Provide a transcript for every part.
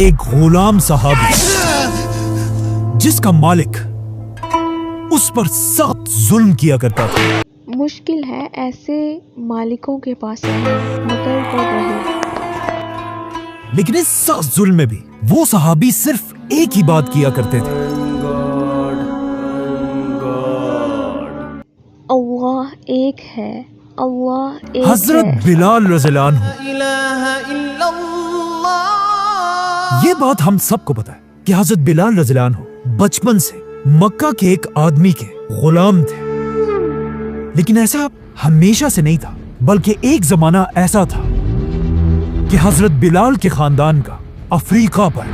ایک غلام صحابی جس کا مالک اس پر سخت ظلم کیا کرتا تھا. مشکل ہے ایسے مالکوں کے پاس مگر وہ رہے. لیکن اس سخت ظلم میں بھی وہ صحابی صرف ایک ہی بات کیا کرتے تھے. اللہ ایک ہے، اللہ ایک حضرت ہے. بلال رضی اللہ عنہ. یہ بات ہم سب کو پتا ہے کہ حضرت بلال رضی اللہ عنہ بچپن سے مکہ کے ایک آدمی کے غلام تھے. لیکن ایسا ہمیشہ سے نہیں تھا، بلکہ ایک زمانہ ایسا تھا کہ حضرت بلال کے خاندان کا افریقہ پر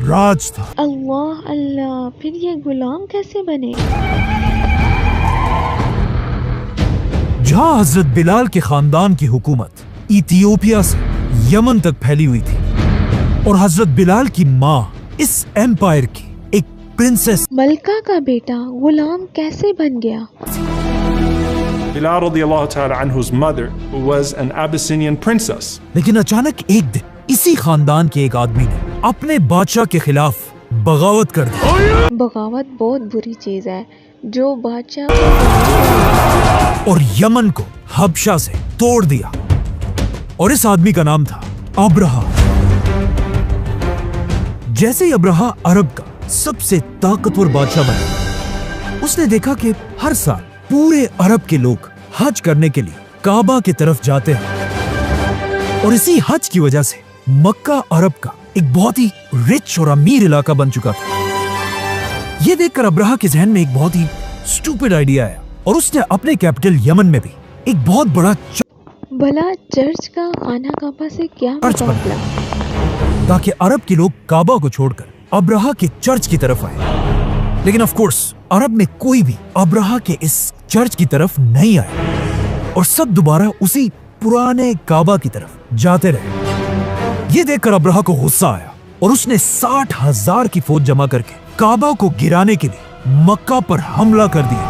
راج تھا. اللہ اللہ، پھر یہ غلام کیسے بنے؟ جہاں حضرت بلال کے خاندان کی حکومت ایتھیوپیا سے یمن تک پھیلی ہوئی تھی اور حضرت بلال کی ماں اس ایمپائر کی ایک پرنسس ملکہ کا بیٹا غلام کیسے بن گیا؟ Bilal radiallahu ta'ala anhu's mother was an Abyssinian princess. لیکن اچانک ایک دن اسی خاندان کے ایک آدمی نے اپنے بادشاہ کے خلاف بغاوت کر دی. بغاوت بہت بری چیز ہے. جو بادشاہ اور یمن کو حبشہ سے توڑ دیا. اور اس آدمی کا نام تھا ابرہا. جیسے ہی ابرہا عرب کا سب سے طاقتور بادشاہ بنا، اس نے دیکھا کہ ہر سال پورے عرب کے لوگ حج کرنے کے لیے کعبہ کی طرف جاتے ہیں، اور اسی حج کی وجہ سے مکہ عرب کا ایک بہت ہی رچ اور امیر علاقہ بن چکا تھا. یہ دیکھ کر ابرہا کے ذہن میں ایک بہت ہی سٹوپڈ آئیڈیا آیا اور اس نے اپنے کیپٹل یمن میں بھی ایک بہت بڑا بھلا چرچ کا خانہ کعبہ سے کیا مقابلہ؟ تاکہ عرب کے لوگ کعبہ کو چھوڑ کر ابرہا کے چرچ کی طرف آئے. لیکن آف کورس عرب میں کوئی بھی ابرہا کے اس چرچ کی طرف نہیں آئے اور سب دوبارہ اسی پرانے کعبہ کی طرف جاتے رہے. یہ دیکھ کر ابرہا کو غصہ آیا اور اس نے 60,000 کی فوج جمع کر کے کعبہ کو گرانے کے لیے مکہ پر حملہ کر دیا.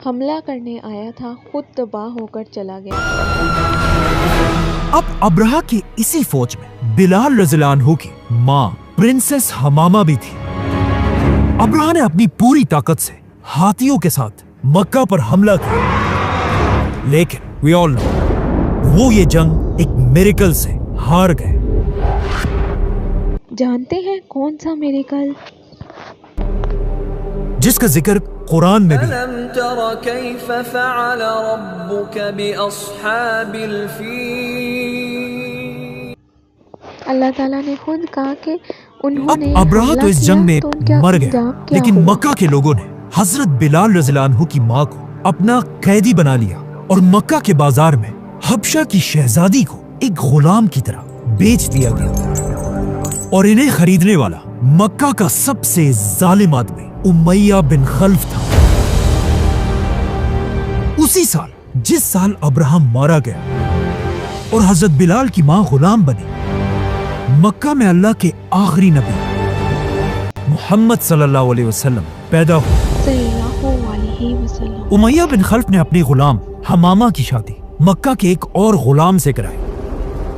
حملہ کرنے آیا تھا، خود تباہ ہو کر چلا گیا. اب ابرہا کی اسی فوج میں بلال رضی اللہ عنہ کی ماں پرنسس حمامہ بھی تھی. ابرہا نے اپنی پوری طاقت سے ہاتھیوں کے ساتھ مکہ پر حملہ کیا، لیکن we all know وہ یہ جنگ ایک میریکل سے ہار گئے. جانتے ہیں کون سا میریکل؟ جس کا ذکر قرآن میں بھی. أَلَمْ تَرَ كَيْفَ فَعَلَ رَبُّكَ بِأَصْحَابِ الْفِيلِ. اللہ تعالیٰ نے خود کہا کہ انہوں اب نے ابرہا تو اس جنگ میں مر گیا، لیکن ہوا؟ مکہ کے لوگوں نے حضرت بلال رضی اللہ عنہ کی ماں کو اپنا قیدی بنا لیا اور مکہ کے بازار میں حبشہ کی شہزادی کو ایک غلام کی طرح بیچ دیا گیا. اور انہیں خریدنے والا مکہ کا سب سے ظالم آدمی امیہ بن خلف تھا. اسی سال جس سال ابرہا مارا گیا اور حضرت بلال کی ماں غلام بنی، مکہ میں اللہ کے آخری نبی محمد صلی اللہ علیہ وسلم پیدا ہوئے. صلی اللہ علیہ وسلم. امیہ بن خلف نے اپنی غلام حمامہ کی شادی مکہ کے ایک اور غلام سے کرائی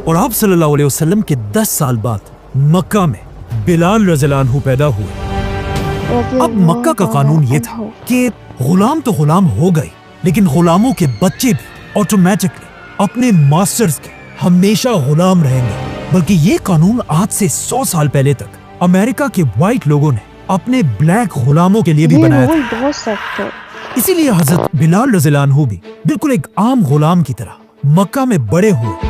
اور آپ صلی اللہ علیہ وسلم کے 10 سال بعد مکہ میں بلال رضی اللہ عنہ پیدا ہوئے. اب مکہ کا قانون یہ تھا کہ غلام تو غلام ہو گئی، لیکن غلاموں کے بچے بھی آٹومیٹکلی اپنے ماسٹرز کے ہمیشہ غلام رہیں گے. بلکہ یہ قانون آج سے 100 سال پہلے تک امریکہ کے وائٹ لوگوں نے اپنے بلیک غلاموں کے لیے بھی بنایا تھا. بہت سخت ہے. اسی لیے حضرت بلال رضی اللہ عنہ بھی بالکل ایک عام غلام کی طرح مکہ میں بڑے ہوئے.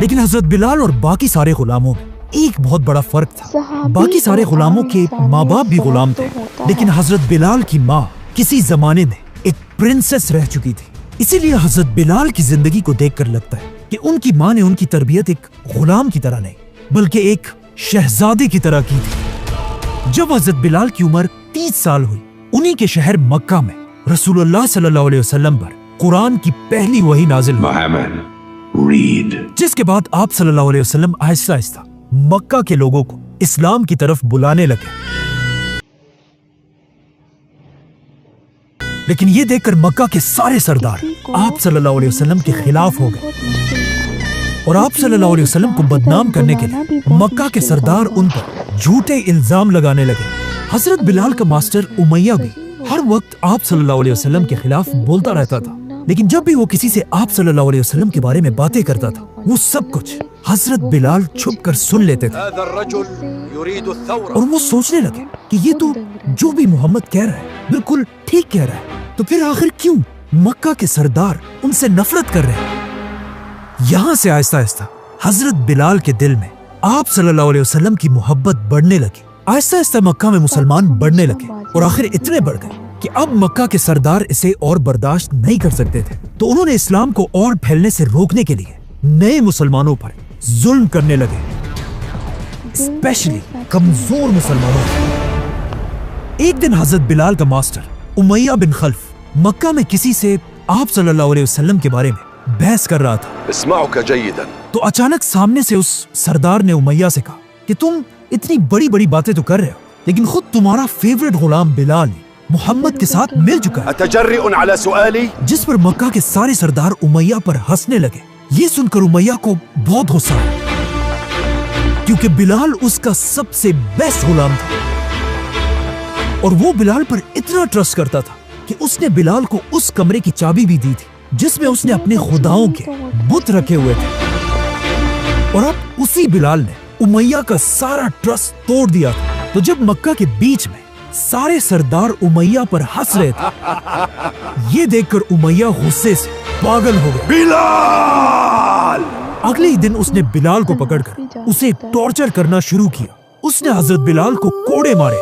لیکن حضرت بلال اور باقی سارے غلاموں میں ایک بہت بڑا فرق تھا. باقی سارے غلاموں کے ماں باپ بھی غلام تھے، لیکن حضرت بلال کی ماں کسی زمانے میں ایک پرنسس رہ چکی تھی. اسی لیے حضرت بلال کی زندگی کو دیکھ کر لگتا ہے کہ ان کی ماں نے ان کی تربیت ایک غلام کی طرح نہیں بلکہ ایک شہزادی کی طرح کی تھی. جب حضرت بلال کی عمر 30 سال ہوئی، انہی کے شہر مکہ میں رسول اللہ صلی اللہ علیہ وسلم پر قرآن کی پہلی وحی نازل ہوئی، جس کے بعد آپ صلی اللہ علیہ وسلم آہستہ آہستہ مکہ کے لوگوں کو اسلام کی طرف بلانے لگے. لیکن یہ دیکھ کر مکہ کے سارے سردار آپ صلی اللہ علیہ وسلم کے خلاف ہو گئے. اور آپ صلی اللہ علیہ وسلم کو بدنام کرنے کے لیے مکہ کے سردار ان پر جھوٹے الزام لگانے لگے۔ حضرت بلال کا ماسٹر امیہ بھی ہر وقت آپ صلی اللہ علیہ وسلم کے خلاف بولتا رہتا تھا، لیکن جب بھی وہ کسی سے آپ صلی اللہ علیہ وسلم کے بارے میں باتیں کرتا تھا وہ سب کچھ حضرت بلال چھپ کر سن لیتے تھے، اور وہ سوچنے لگے کہ یہ تو جو بھی محمد کہہ رہا ہے بالکل ٹھیک کہہ رہا ہے، تو پھر آخر کیوں مکہ کے سردار ان سے نفرت کر رہے ہیں؟ یہاں سے آہستہ آہستہ حضرت بلال کے دل میں آپ صلی اللہ علیہ وسلم کی محبت بڑھنے لگی۔ آہستہ آہستہ مکہ میں مسلمان بڑھنے لگے اور آخر اتنے بڑھ گئے کہ اب مکہ کے سردار اسے اور برداشت نہیں کر سکتے تھے، تو انہوں نے اسلام کو اور پھیلنے سے روکنے کے لیے نئے مسلمانوں پر ظلم کرنے لگے، اسپیشلی کمزور مسلمانوں پر۔ ایک دن حضرت بلال کا ماسٹر امیہ بن خلف مکہ میں کسی سے آپ صلی اللہ علیہ وسلم کے بارے میں بحث کر رہا تھا، اسمعک جیدا، تو اچانک سامنے سے اس سردار نے امیہ سے کہا کہ تم اتنی بڑی بڑی باتیں تو کر رہے ہو، لیکن خود تمہارا فیورٹ غلام بلال محمد کے ساتھ مل چکا ہے۔ اتجرئ علی سؤالی؟ جس پر مکہ کے سارے سردار امیہ پر ہنسنے لگے۔ یہ سن کر امیہ کو بہت غصہ آیا، کیونکہ بلال اس کا سب سے بیسٹ غلام تھا، اور وہ بلال پر اتنا ٹرسٹ کرتا تھا کہ اس نے بلال کو اس کمرے کی چابی بھی دی تھی جس میں اس نے اپنے خداؤں کے بت رکھے ہوئے تھے، اور اب اسی بلال نے امیہ کا سارا ٹرسٹ توڑ دیا تھا۔ تو جب مکہ کے بیچ میں سارے سردار امیہ پر ہنس رہے تھے، یہ دیکھ کر امیہ غصے سے پاگل ہو گیا۔ بلال! اگلے ہی دن اس نے بلال کو پکڑ کر اسے ٹارچر کرنا شروع کیا۔ اس نے حضرت بلال کو کوڑے مارے،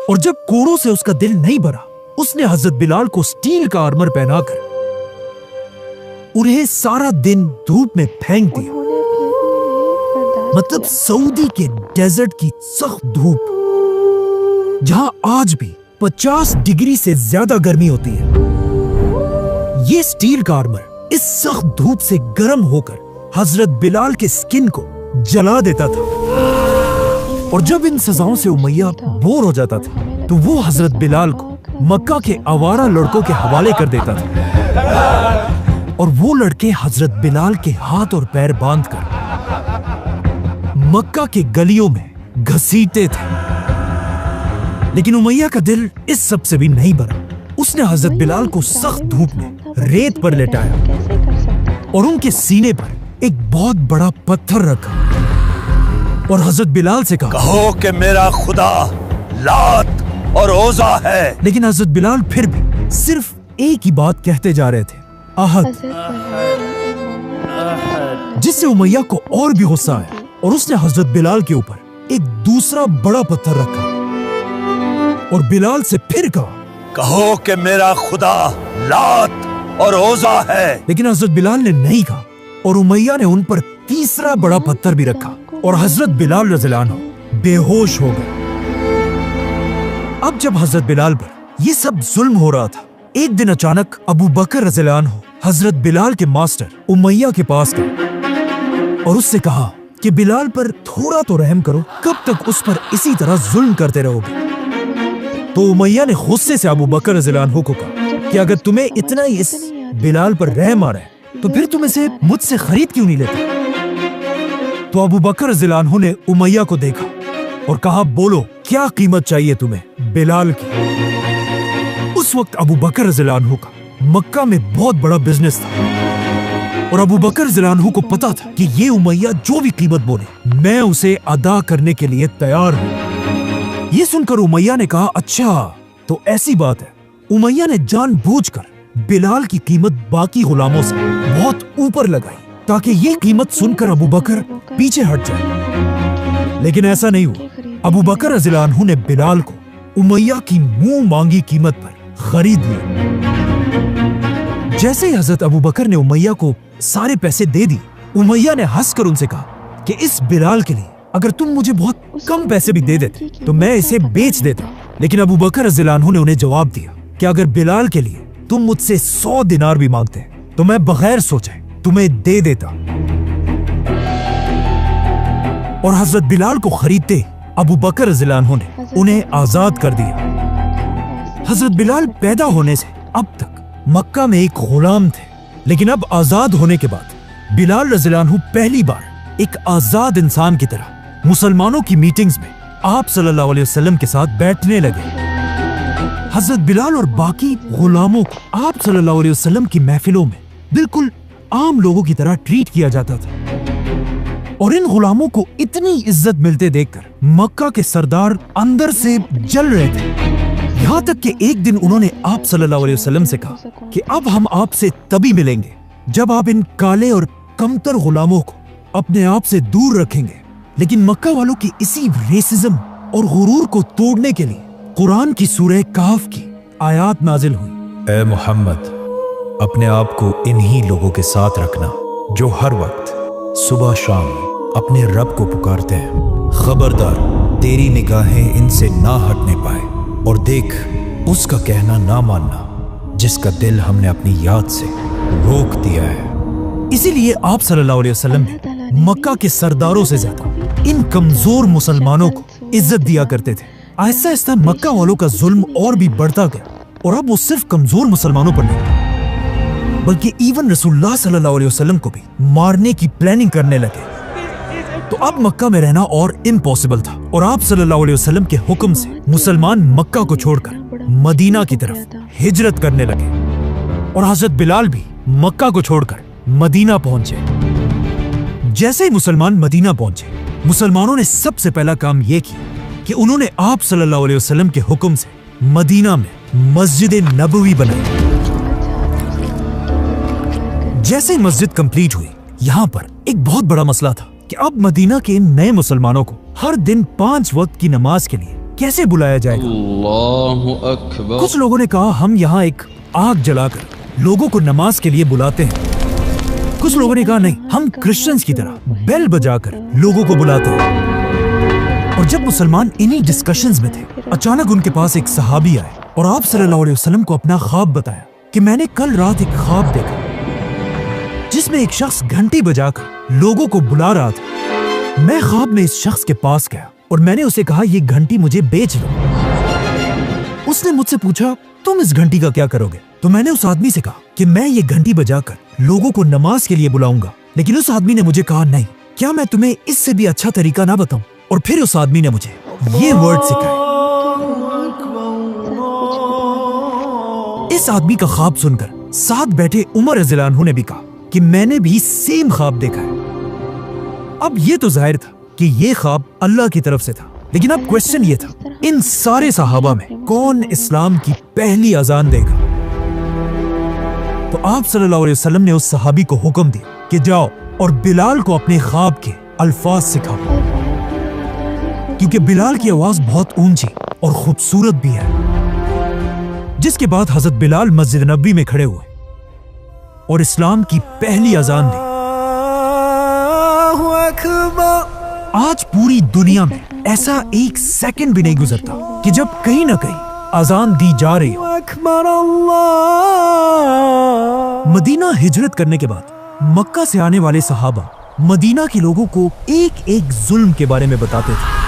اور جب کوڑوں سے اس کا دل نہیں بھرا اس نے حضرت بلال کو سٹیل کا آرمر پہنا کر انہیں سارا دن دھوپ میں پھینک دیا، مطلب سعودی کے ڈیزرٹ کی سخت دھوپ جہاں آج بھی 50 ڈگری سے زیادہ گرمی ہوتی ہے۔ یہ سٹیل کا آرمر اس سخت دھوپ سے گرم ہو کر حضرت بلال کے سکن کو جلا دیتا تھا، اور جب ان سزاؤں سے امیہ بور ہو جاتا تھا تو وہ حضرت بلال کو مکہ کے آوارہ لڑکوں کے حوالے کر دیتا تھا، اور وہ لڑکے حضرت بلال کے ہاتھ اور پیر باندھ کر مکہ کے گلیوں میں گھسیٹتے تھے۔ لیکن امیہ کا دل اس سب سے بھی نہیں بھرا۔ اس نے حضرت بلال کو سخت دھوپ میں ریت پر لٹایا اور ان کے سینے پر ایک بہت بڑا پتھر رکھا، اور حضرت بلال سے کہو کہ میرا خدا لات اور عزا ہے۔ لیکن حضرت بلال پھر بھی صرف ایک ہی بات کہتے جا رہے تھے، احد، جس سے امیہ کو اور بھی غصہ آیا، اور اس نے حضرت بلال کے اوپر ایک دوسرا بڑا پتھر رکھا اور بلال سے پھر کہا، کہو کہ میرا خدا لات اور عزا ہے۔ لیکن حضرت بلال نے نہیں کہا، اور امیہ نے ان پر تیسرا بڑا پتھر بھی رکھا، اور حضرت بلال رضی اللہ عنہ بے ہوش ہو گئے۔ اب جب حضرت بلال پر یہ سب ظلم ہو رہا تھا، ایک دن اچانک ابو بکر رضی اللہ عنہ حضرت بلال کے ماسٹر امیہ کے پاس گئے اور اس سے کہا کہ بلال پر تھوڑا تو رحم کرو، کب تک اس پر اسی طرح ظلم کرتے رہو گے؟ تو امیہ نے غصے سے ابو بکر رضی اللہ عنہ کو کہا کہ اگر تمہیں اتنا ہی اس بلال پر رحم آ رہا ہے تو پھر تم اسے مجھ سے خرید کیوں نہیں لیتے؟ تو ابو بکر رضی اللہ عنہ نے امیہ کو دیکھا اور کہا، بولو کیا قیمت چاہیے تمہیں بلال کی؟ اس وقت ابو بکر رضی اللہ عنہ کا مکہ میں بہت بڑا بزنس تھا، اور ابو بکر رضی اللہ عنہ کو پتا تھا کہ یہ امیہ جو بھی قیمت بولے میں اسے ادا کرنے کے لیے تیار ہوں۔ یہ سن کر امیہ نے کہا، اچھا تو ایسی بات ہے۔ امیہ نے جان بوجھ کر بلال کی قیمت باقی غلاموں سے بہت اوپر لگائی تاکہ یہ قیمت سن کر ابو بکر پیچھے ہٹ جائے، لیکن ایسا نہیں ہوا۔ ابو بکر رضی اللہ عنہ نے بلال کو امیہ کی منہ مانگی قیمت پر خرید لیا۔ جیسے ہی حضرت ابو بکر نے امیہ کو سارے پیسے دے دی، امیہ نے ہنس کر ان سے کہا کہ اس بلال کے لیے اگر تم مجھے بہت کم پیسے بھی دے دیتے تو میں اسے بیچ دیتا۔ لیکن ابو بکر رضی اللہ عنہ نے انہیں جواب دیا کہ اگر بلال کے لیے تم مجھ سے 100 دینار بھی مانگتے تو میں بغیر سوچے تمہیں دے دیتا۔ اور حضرت بلال کو خریدتے ابو بکر رضی اللہ عنہ نے انہیں آزاد کر دیا۔ حضرت بلال پیدا ہونے سے اب تک مکہ میں ایک غلام تھے، لیکن اب آزاد ہونے کے بعد बिलाल रज़ियल्लाहु अन्हु पहली बार एक आजाद इंसान की तरह मुसलमानों की मीटिंग्स में आप सल्लल्लाहु अलैहि वसल्लम के साथ बैठने लगे। हजरत बिलाल और बाकी गुलामों को आप सल्लल्लाहु अलैहि वसल्लम की महफिलों में बिल्कुल आम लोगों की तरह ट्रीट किया जाता था और इन गुलामों को इतनी इज्जत मिलते देखकर मक्का के सरदार अंदर से जल रहे थे। यहाँ तक कि एक दिन उन्होंने आप सल्लल्लाहु अलैहि वसल्लम से कहा कि अब हम आपसे तभी मिलेंगे जब आप इन काले और कमतर गुलामों को अपने आप से दूर रखेंगे। लेकिन मक्का वालों की इसी रेसिज्म और गुरूर को तोड़ने के लिए कुरान की सूरह कहफ की आयत नाजिल हुई। ए मोहम्मद, अपने आप को इन्हीं लोगों के साथ रखना जो हर वक्त सुबह शाम अपने रब को पुकारते हैं। खबरदार, तेरी निगाहें इनसे ना हटने पाए और देख उसका कहना ना मानना जिसका दिल हमने अपनी याद से रोक दिया है। इसीलिए आप सल्लल्लाहु अलैहि वसल्लम ने मक्का के सरदारों से ज्यादा इन कमजोर मुसलमानों को इज्जत दिया करते थे। आहिस्ता आहिस्ता मक्का वालों का जुल्म और भी बढ़ता गया और अब वो सिर्फ कमजोर मुसलमानों पर नहीं बल्कि इवन रसूलुल्लाह सल्लल्लाहु अलैहि वसल्लम को भी मारने की प्लानिंग करने लगे। तो अब मक्का में रहना और इम्पॉसिबल था और आप सल्लल्लाहु अलैहि वसल्लम के हुक्म से मुसलमान मक्का को छोड़कर मदीना की तरफ हिजरत करने लगे और हजरत बिलाल भी मक्का को छोड़कर मदीना पहुंचे। जैसे ही मुसलमान मदीना पहुंचे, मुसलमानों ने सबसे पहला काम यह किया कि उन्होंने आप सल्लल्लाहु अलैहि वसल्लम के हुक्म से मदीना में मस्जिद नबवी बनाई। जैसे ही मस्जिद कंप्लीट हुई, यहाँ पर एक बहुत बड़ा मसला था कि अब मदीना के नए मुसलमानों को हर दिन 5 वक्त की नमाज के लिए कैसे बुलाया जाएगा। अल्लाहु अकबर। कुछ लोगों ने कहा हम यहाँ एक आग जलाकर लोगों को नमाज के लिए बुलाते हैं। कुछ लोगों ने कहा नहीं, हम क्रिश्चियंस की तरह बेल बजाकर लोगों को बुलाते हैं। और जब मुसलमान इन्हीं डिस्कशंस में थे, अचानक उनके पास एक सहाबी आए और आप सल्लल्लाहु अलैहि वसल्लम को अपना ख्वाब बताया कि मैंने कल रात एक ख्वाब देखा जिसमें एक शख्स घंटी बजाकर लोगों को बुला रहा था। मैं ख्वाब में इस शख्स के पास गया और मैंने उसे कहा ये घंटी मुझे बेच दो। उसने मुझसे पूछा तुम इस घंटी का क्या करोगे? तो मैंने उस आदमी से कहा कि मैं ये घंटी बजाकर लोगों को नमाज के लिए बुलाऊंगा। लेकिन उस आदमी ने मुझे कहा नहीं, क्या मैं तुम्हें इससे भी अच्छा तरीका ना बताऊं? और फिर उस आदमी ने मुझे ये वर्ड सिखाए। इस आदमी का ख्वाब सुनकर साथ बैठे उमर रज़ियल्लाहु अन्हु ने भी कहा कि मैंने भी सेम ख्वाब देखा है। अब ये तो जाहिर था कि ये ख्वाब अल्लाह की तरफ से था, लेकिन अब क्वेश्चन ये था इन सारे सहाबा में कौन इस्लाम की पहली अजान देगा? तो आप सल्लल्लाहु अलैहि वसल्लम ने उस सहाबी को हुक्म दिया कि जाओ और बिलाल को अपने ख्वाब के अल्फाज सिखाओ, क्योंकि बिलाल की आवाज बहुत ऊंची और खूबसूरत भी है। जिसके बाद हजरत बिलाल मस्जिद नबवी में खड़े हुए और इस्लाम की पहली अजान दी। आज पूरी दुनिया में ऐसा एक सेकंड भी नहीं गुजरता कि जब कहीं ना कहीं अजान दी जा रही हो। मदीना हिजरत करने के बाद मक्का से आने वाले सहाबा मदीना के लोगों को एक एक जुल्म के बारे में बताते थे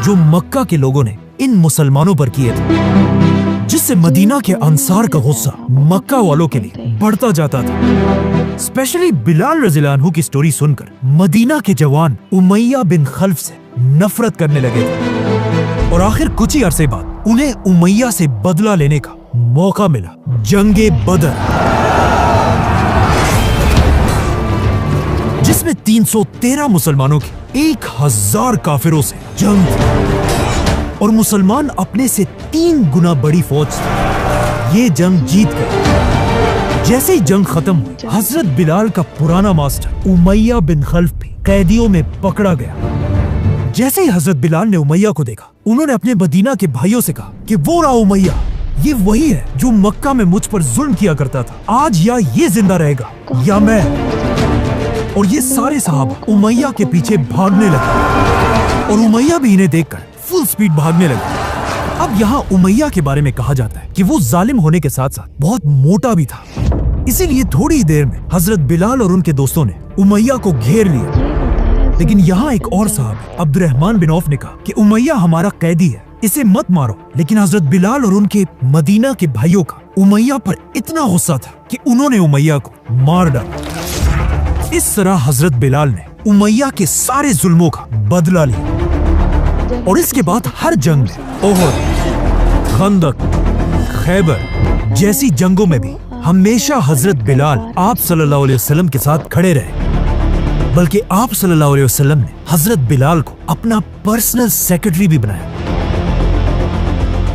जो मक्का के लोगों ने इन मुसलमानों पर किए थे, जिससे मदीना के अंसार का गुस्सा मक्का वालों के लिए बढ़ता जाता था। स्पेशली बिलाल रज़ियल्लाहु अन्हु की स्टोरी सुनकर मदीना के जवान उमैया बिन खल्फ से नफरत करने लगे थे और आखिर कुछ ही अरसे बाद उन्हें उमैया से बदला लेने का मौका मिला। जंगे बदर, जिसमें 313 मुसलमानों की 1000 काफिरों से जंग थी और मुसलमान अपने से 3 गुना बड़ी फौज थी। ये जंग जीत गए। जैसे ही जंग खत्म हुई, हजरत बिलाल का पुराना मास्टर उमैया बिन खल्फ भी कैदियों में पकड़ा गया। जैसे ही हजरत बिलाल ने उमैया को देखा, उन्होंने अपने मदीना के भाइयों से कहा कि वो रहा उमैया, ये वही है जो मक्का में मुझ पर जुल्म किया करता था। आज या ये जिंदा रहेगा या मैं। और ये सारे सहाबा उमैया के पीछे भागने लगे और उमैया भी इन्हें देखकर फुल स्पीड भागने लगे। अब यहाँ उमैया के बारे में कहा जाता है कि वो जालिम होने के साथ साथ बहुत मोटा भी था। इसीलिए थोड़ी ही देर में हजरत बिलाल और उनके दोस्तों ने उमैया को घेर लिया। लेकिन यहाँ एक और साहब अब्दुर्रहमान बिन औफ ने कहा कि उमैया हमारा कैदी है, इसे मत मारो। लेकिन हजरत बिलाल और उनके मदीना के भाइयों का उमैया पर इतना गुस्सा था कि उन्होंने उमैया को मार डाला। इस तरह हजरत बिलाल ने उमैया के सारे जुल्मों का बदला लिया और इसके बाद हर जंग में ओहद, खंदक, खैबर जैसी जंगों में भी हमेशा हजरत बिलाल आप सल्लल्लाहु अलैहि वसल्लम के साथ खड़े रहे, बल्कि आप सल्लल्लाहु अलैहि वसल्लम ने हजरत बिलाल को अपना पर्सनल सेक्रेटरी भी बनाया।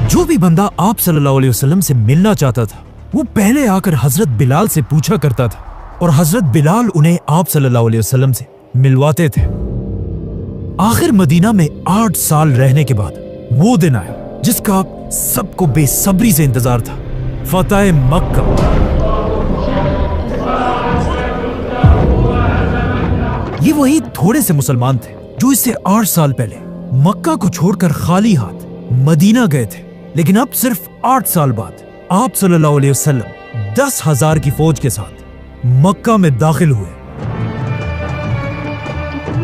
जो भी बंदा आप सल्लल्लाहु अलैहि वसल्लम से मिलना चाहता था वो पहले आकर हजरत बिलाल से पूछा करता था और हजरत बिलाल उन्हें आप सल्लल्लाहु अलैहि वसल्लम से मिलवाते थे। आखिर मदीना में 8 साल रहने के बाद वो दिन आया जिसका सबको बेसब्री से इंतजार था, फतह मक्का। ये वही थोड़े से मुसलमान थे जो इससे 8 साल पहले मक्का को छोड़कर खाली हाथ मदीना गए थे, लेकिन अब सिर्फ 8 साल बाद आप सल्लल्लाहु अलैहि वसल्लम 10,000 की फौज के साथ मक्का में दाखिल हुए।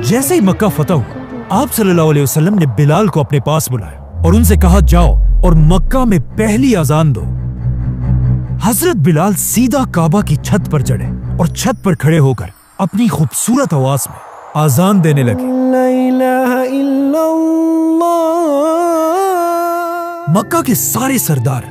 जैसे ही मक्का फतह हुआ, आप सल्लल्लाहु अलैहि वसल्लम ने बिलाल को अपने पास बुलाया और उनसे कहा, जाओ और मक्का में पहली अजान दो। हजरत बिलाल सीधा काबा की छत पर चढ़े और छत पर खड़े होकर अपनी खूबसूरत आवाज में अजान देने लगे। मक्का के सारे सरदार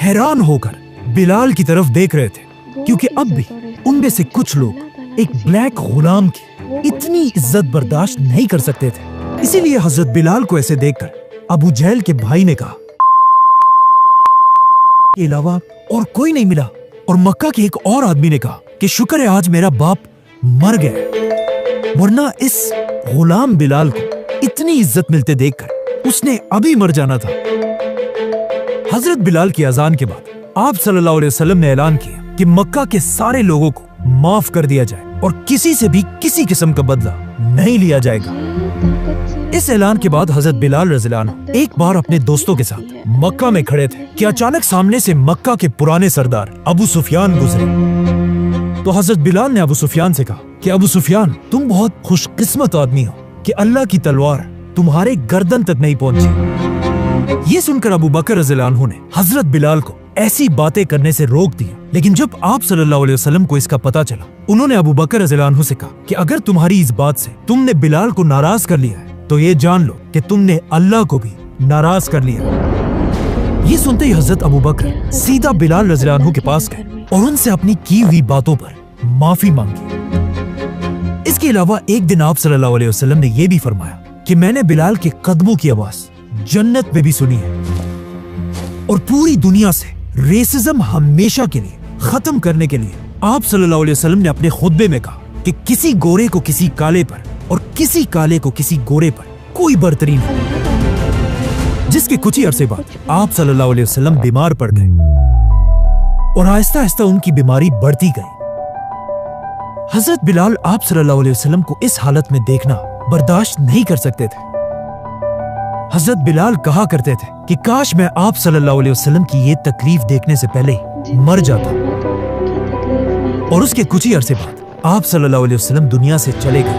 हैरान होकर बिलाल की तरफ देख रहे थे, क्योंकि अब भी उनमें से कुछ लोग एक ब्लैक गुलाम की इतनी इज्जत बर्दाश्त नहीं कर सकते थे। इसीलिए हजरत बिलाल को ऐसे देखकर अबू जहल के भाई ने कहा के अलावा और कोई नहीं मिला, और मक्का के एक और आदमी ने कहा कि शुक्र है आज मेरा बाप मर गया, वरना इस गुलाम बिलाल को इतनी इज्जत मिलते देखकर उसने अभी मर जाना था। हजरत बिलाल की अजान के बाद आप सल्लल्लाहु अलैहि वसल्लम ने ऐलान किया कि मक्का के सारे लोगों को माफ कर दिया जाए और किसी से भी किसी किस्म का बदला नहीं लिया जाएगा। इस ऐलान के बाद हजरत बिलाल रज़ियल्लाहु अन्हु एक बार अपने दोस्तों के साथ मक्का में खड़े थे कि अचानक सामने से मक्का के पुराने सरदार अबू सुफियान गुजरे। तो हजरत बिलाल ने अबू सुफियान से कहा कि अबू सुफियान, तुम बहुत खुशकिस्मत आदमी हो कि अल्लाह की तलवार तुम्हारे गर्दन तक नहीं पहुंची। ये सुनकर अबू बकर रज़ियल्लाहु अन्हु ने हजरत बिलाल को ऐसी बातें करने से रोक दिया, लेकिन जब आप सल्लल्लाहु अलैहि वसल्लम को इसका पता चला, उन्होंने अबू बकर रज़ियल्लाहु अन्हु से कहा कि अगर तुम्हारी इस बात से तुमने बिलाल को नाराज कर लिया है तो ये जान लो कि तुमने अल्लाह को भी नाराज कर लिया। ये सुनते ही हजरत अबू बकर सीधा बिलाल रज़ियल्लाहु अन्हु के पास गए और उनसे अपनी की हुई बातों पर माफी मांगी। इसके अलावा एक दिन आप सल्लल्लाहु अलैहि वसल्लम ने यह भी फरमाया कि मैंने बिलाल के कदमों की आवाज जन्नत में भी सुनी है, और पूरी दुनिया से रेसिज्म हमेशा के लिए खत्म करने के लिए आप सल्लल्लाहु अलैहि वसल्लम ने अपने खुतबे में कहा कि किसी गोरे को किसी काले पर और किसी काले को किसी गोरे पर कोई बर्तरी नहीं। जिसके कुछ ही अरसे बाद आप सल्लल्लाहु अलैहि वसल्लम बीमार पड़ गए और आहिस्ता आहिस्ता उनकी बीमारी बढ़ती गई। हजरत बिलाल आप सल्लल्लाहु अलैहि वसल्लम को इस हालत में देखना बर्दाश्त नहीं कर सकते थे। हजरत बिलाल कहा करते थे कि काश मैं आप सल्लल्लाहु अलैहि वसल्लम की ये तकलीफ देखने से पहले ही मर जाता। और उसके कुछ ही अरसे बाद आप सल्लल्लाहु अलैहि वसल्लम दुनिया से चले गए।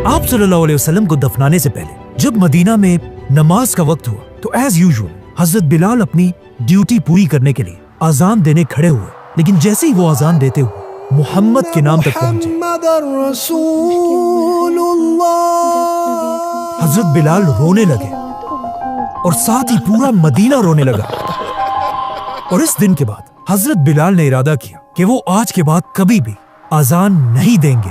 आप सल्लल्लाहु अलैहि वसल्लम को दफनाने से पहले जब मदीना में नमाज का वक्त हुआ तो एज यूजुअल हजरत बिलाल अपनी ड्यूटी पूरी करने के लिए अजान देने खड़े हुए, लेकिन जैसे ही वो अजान देते हुए मोहम्मद के नाम तक पहुंचे, हजरत बिलाल रोने लगे और साथ ही पूरा मदीना रोने लगा। और इस दिन के बाद हजरत बिलाल ने इरादा किया कि वो आज के बाद कभी भी अजान नहीं देंगे।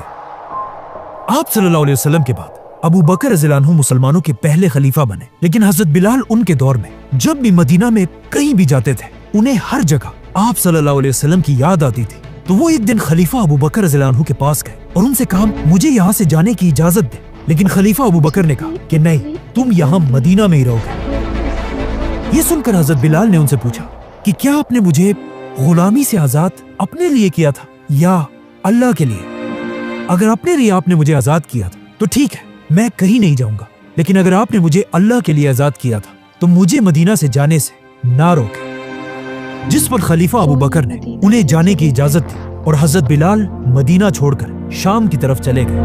आप सल्लल्लाहु अलैहि वसल्लम के बाद अबू बकर रज़ियल्लाहु अन्हु मुसलमानों के पहले खलीफा बने, लेकिन हजरत बिलाल उनके दौर में जब भी मदीना में कहीं भी जाते थे उन्हें हर जगह आप सल्लल्लाहु अलैहि वसल्लम की याद आती थी। तो वो एक दिन खलीफा अबू बकर रज़ियल्लाहु अन्हु के पास गए और उनसे कहा, मुझे यहाँ से जाने की इजाजत दे। लेकिन खलीफा अबू बकर ने कहा कि नहीं, तुम यहाँ मदीना में ही रहोगे। ये सुनकर हजरत बिलाल ने उनसे पूछा कि क्या आपने मुझे गुलामी से आजाद अपने लिए किया था या अल्लाह के लिए? अगर अपने लिए आपने मुझे आजाद किया था तो ठीक है, मैं कहीं नहीं जाऊंगा, लेकिन अगर आपने मुझे अल्लाह के लिए आजाद किया था तो मुझे मदीना से जाने से ना रोके। जिस पर खलीफा अबू बकर ने उन्हें जाने की इजाजत दी और हजरत बिलाल मदीना छोड़कर शाम की तरफ चले गए।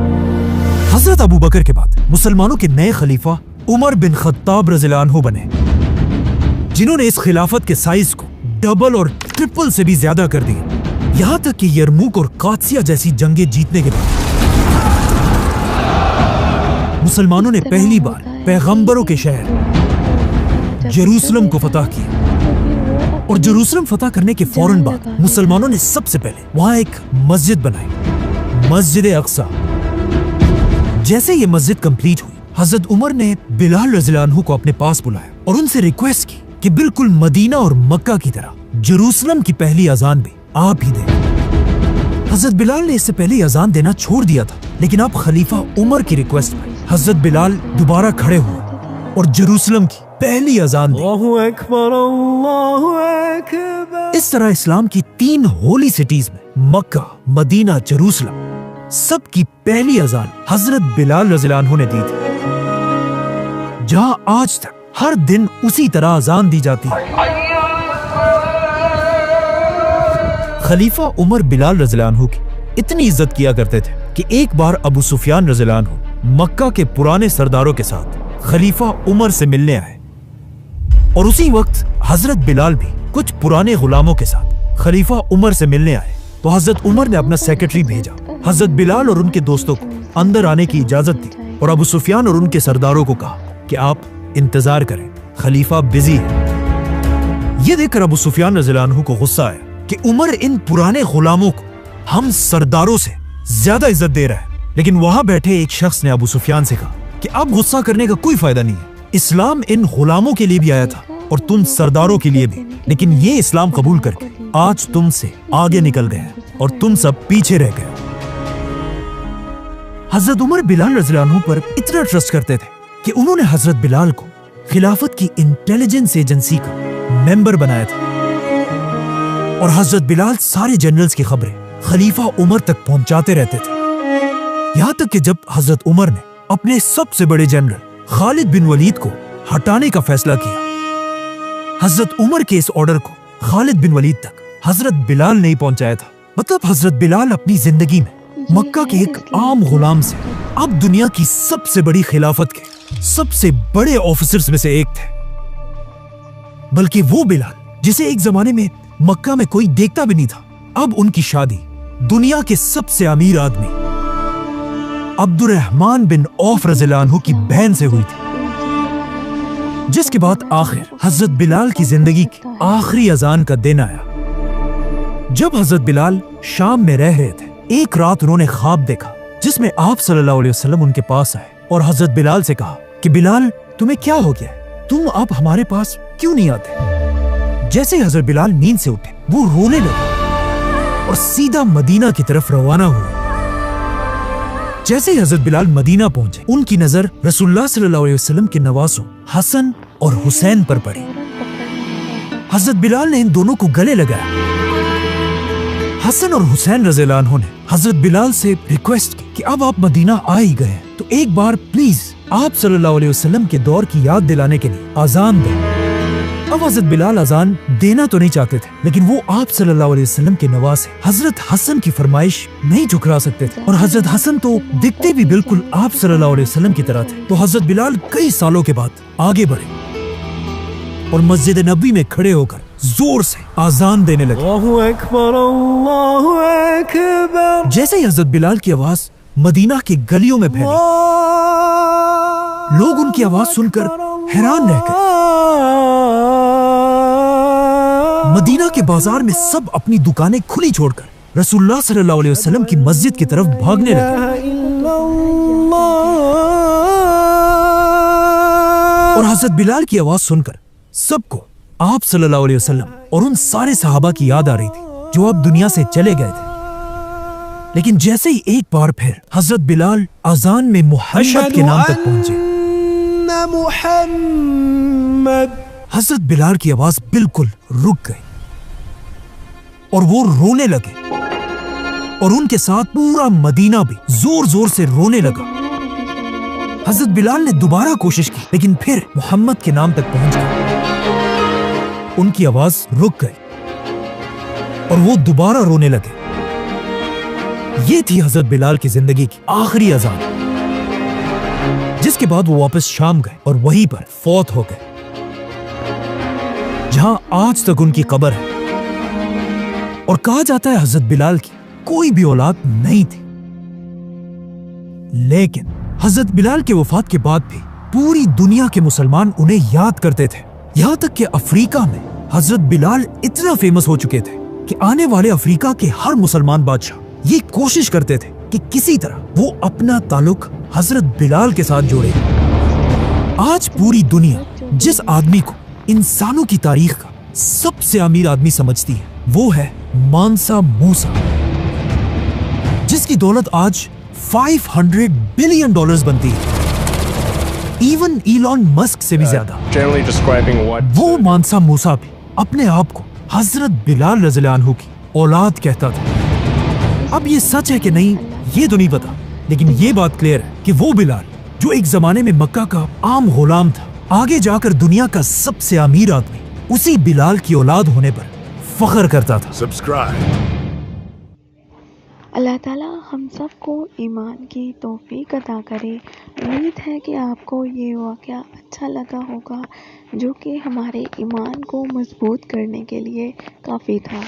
हजरत अबू बकर के बाद मुसलमानों के नए खलीफा उमर बिन खत्ताब रज़ियल्लाहु अन्हु बने, जिन्होंने इस खिलाफत के साइज को डबल और ट्रिपल से भी ज्यादा कर दिया। यहाँ तक कि यरमुक और कादसिया जैसी जंगें जीतने के बाद मुसलमानों ने पहली बार पैगंबरों के शहर जेरूसलम को फतह किया। और जेरूसलम फतह करने के फौरन बाद मुसलमानों ने सबसे पहले वहां एक मस्जिद बनाई, मस्जिद अक्सा। जैसे ये मस्जिद कंप्लीट हुई, हजरत उमर ने बिलाल रज़ियल्लाहु अन्हु को अपने पास बुलाया और उनसे रिक्वेस्ट की कि बिल्कुल मदीना और मक्का की तरह जेरूसलम की पहली अजान भी आप ही दें। हजरत बिलाल ने इससे पहले अजान देना छोड़ दिया था, लेकिन अब खलीफा उमर की रिक्वेस्ट पर हजरत बिलाल दोबारा खड़े हुए और जेरूसलम की पहली अजान दी। इस तरह इस्लाम की 3 होली सिटीज में मक्का, मदीना, जेरूसलम सबकी पहली अजान हजरत बिलाल रज़ियल्लाहु अन्हु ने दी थी, जहां आज तक हर दिन उसी तरह अजान दी जाती है। खलीफा उमर बिलाल रज़ियल्लाहु अन्हु की इतनी इज्जत किया करते थे कि एक बार अबू सुफियान रज़ियल्लाहु अन्हु मक्का के पुराने सरदारों के साथ खलीफा उमर से मिलने आए और उसी वक्त हजरत बिलाल भी कुछ पुराने गुलामों के साथ खलीफा उमर से मिलने आए। तो हजरत उमर ने अपना सेक्रेटरी भेजा, हजरत बिलाल और उनके दोस्तों को अंदर आने की इजाजत दी और अबू सुफियान और उनके सरदारों को कहा कि आप इंतजार करें, खलीफा बिजी है। ये देखकर अबू सुफियान रज़ियल्लाहु अन्हु को गुस्सा आया कि उमर इन पुराने गुलामों को हम सरदारों से ज्यादा इज्जत दे रहा है। लेकिन वहां बैठे एक शख्स ने अबू सुफियान से कहा कि अब गुस्सा करने का कोई फायदा नहीं है, इस्लाम इन गुलामों के लिए भी आया था और तुम सरदारों के लिए भी, लेकिन ये इस्लाम कबूल करके आज तुमसे आगे निकल गए और तुम सब पीछे रह गए। हजरत उमर बिलाल रज़ियल्लाहु अन्हु पर इतना ट्रस्ट करते थे कि उन्होंने हजरत बिलाल को खिलाफत की इंटेलिजेंस एजेंसी का मेंबर बनाया था और हजरत बिलाल सारे जनरल्स की खबरें खलीफा उमर तक पहुंचाते रहते थे। यहां तक कि जब हजरत उमर ने अपने सबसे बड़े जनरल खालिद बिन वलीद को हटाने का फैसला किया, हजरत उमर के इस ऑर्डर को खालिद बिन वलीद तक हजरत बिलाल ने ही पहुंचाया था। मतलब हजरत बिलाल अपनी जिंदगी में मक्का के एक आम गुलाम से अब दुनिया की सबसे बड़ी खिलाफत के सबसे बड़े ऑफिसर्स में से एक थे। बल्कि वो बिलाल जिसे एक जमाने में मक्का में कोई देखता भी नहीं था, अब उनकी शादी दुनिया के सबसे अमीर आदमी अब्दुर्रहमान बिन औफ रज़ियल्लाहु अन्हु की बहन से हुई थी। जिसके बाद आखिर हजरत बिलाल की जिंदगी की आखिरी अजान का दिन आया। जब हजरत बिलाल शाम में रह रहे थे, एक रात उन्होंने ख्वाब देखा जिसमें आप सल्लल्लाहु अलैहि वसल्लम उनके पास आए और हजरत बिलाल से कहा कि बिलाल तुम्हें क्या हो गया, तुम अब हमारे पास क्यों नहीं आते। जैसे हजरत बिलाल नींद से उठे, वो रोने लगे और सीधा मदीना की तरफ रवाना हुए। जैसे ही हजरत बिलाल मदीना पहुंचे, उनकी नजर रसूलुल्लाह सल्लल्लाहु अलैहि वसल्लम के नवासों हसन और हुसैन पर पड़ी। हजरत बिलाल ने इन दोनों को गले लगाया। हसन और हुसैन रज़ियल्लाहु अन्हु ने हजरत बिलाल से रिक्वेस्ट की कि अब आप मदीना आ ही गए, तो एक बार प्लीज आप सल्लल्लाहु अलैहि वसल्लम के दौर की याद दिलाने के लिए अजान दें। अब हजरत बिलाल अजान देना तो नहीं चाहते थे, लेकिन वो आप सल्लल्लाहु अलैहि वसल्लम के नवासे हजरत हसन की फरमाइश नहीं ठुकरा सकते थे और हजरत हसन तो दिखते भी बिल्कुल आप सल्लल्लाहु अलैहि वसल्लम की तरह थे। तो हजरत बिलाल कई सालों के बाद आगे बढ़े और मस्जिद नबी में खड़े होकर जोर से आजान देने लगे। अल्लाहु अकबर, अल्लाहु अकबर। जैसे ही हजरत बिलाल की आवाज मदीना के गलियों में फैली, लोग उनकी आवाज सुनकर हैरान रह गए। मदीना के बाजार में सब अपनी दुकानें खुली छोड़कर रसूलुल्लाह सल्लल्लाहु अलैहि वसल्लम की मस्जिद की तरफ भागने लगे और हजरत बिलाल की आवाज सुनकर सबको आप सल्लल्लाहु अलैहि वसल्लम और उन सारे सहाबा की याद आ रही थी जो अब दुनिया से चले गए थे। लेकिन जैसे ही एक बार फिर हजरत बिलाल अजान में मुहम्मद के नाम तक पहुंचे, हजरत बिलाल की आवाज बिल्कुल रुक गई और वो रोने लगे और उनके साथ पूरा मदीना भी जोर जोर से रोने लगा। हजरत बिलाल ने दोबारा कोशिश की, लेकिन फिर मुहम्मद के नाम तक पहुंच गए। उनकी आवाज रुक गई और वो दोबारा रोने लगे। ये थी हजरत बिलाल की जिंदगी की आखिरी अजान, जिसके बाद वो वापस शाम गए और वहीं पर फौत हो गए, जहां आज तक उनकी कब्र है। और कहा जाता है हजरत बिलाल की कोई भी औलाद नहीं थी। लेकिन हजरत बिलाल के वफात के बाद भी पूरी दुनिया के मुसलमान उन्हें याद करते थे। यहाँ तक कि अफ्रीका में हजरत बिलाल इतना फेमस हो चुके थे कि आने वाले अफ्रीका के हर मुसलमान बादशाह ये कोशिश करते थे कि किसी तरह वो अपना ताल्लुक हजरत बिलाल के साथ जोड़े। आज पूरी दुनिया जिस आदमी को इंसानों की तारीख का सबसे अमीर आदमी समझती है वो है मानसा मूसा, जिसकी दौलत आज $500 बिलियन बनती है, इवन इलॉन मस्क से भी ज्यादा। Generally describing what वो मानसा मूसा भी अपने आप को हजरत बिलाल रज़ियल्लाहु अन्हु की औलाद कहता था। अब ये सच है कि नहीं ये तो नहीं पता, लेकिन ये बात क्लियर है कि वो बिलाल जो एक जमाने में मक्का का आम गुलाम था, आगे जाकर दुनिया का सबसे अमीर आदमी उसी बिलाल की औलाद होने पर फख्र करता था। अल्लाह ताला हम सबको ईमान की तौफीक अता करे। उम्मीद है कि आपको ये वाक़या अच्छा लगा होगा, जो कि हमारे ईमान को मजबूत करने के लिए काफ़ी था।